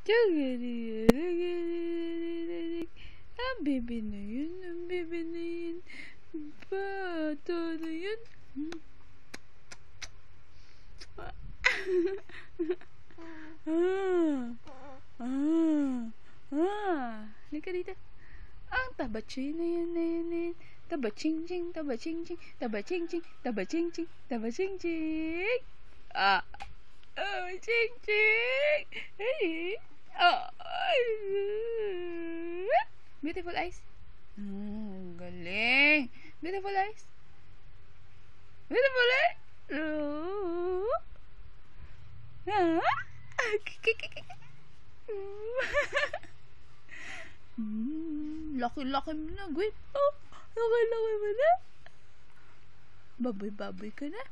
Ang bebe na yun, ang bebe na yun. Bata na yun. Halika dito. Ang tabaching na yan, na yan, na yan. Tabaching-ching, tabaching-ching, tabaching-ching, tabaching-ching, tabaching-ching. Ching-ching. Hey. Beautiful eyes. Galing. Beautiful eyes. Beautiful eyes. Laki-laki mo na, Gwen. Laki-laki mo na. Baboy-baboy ka na.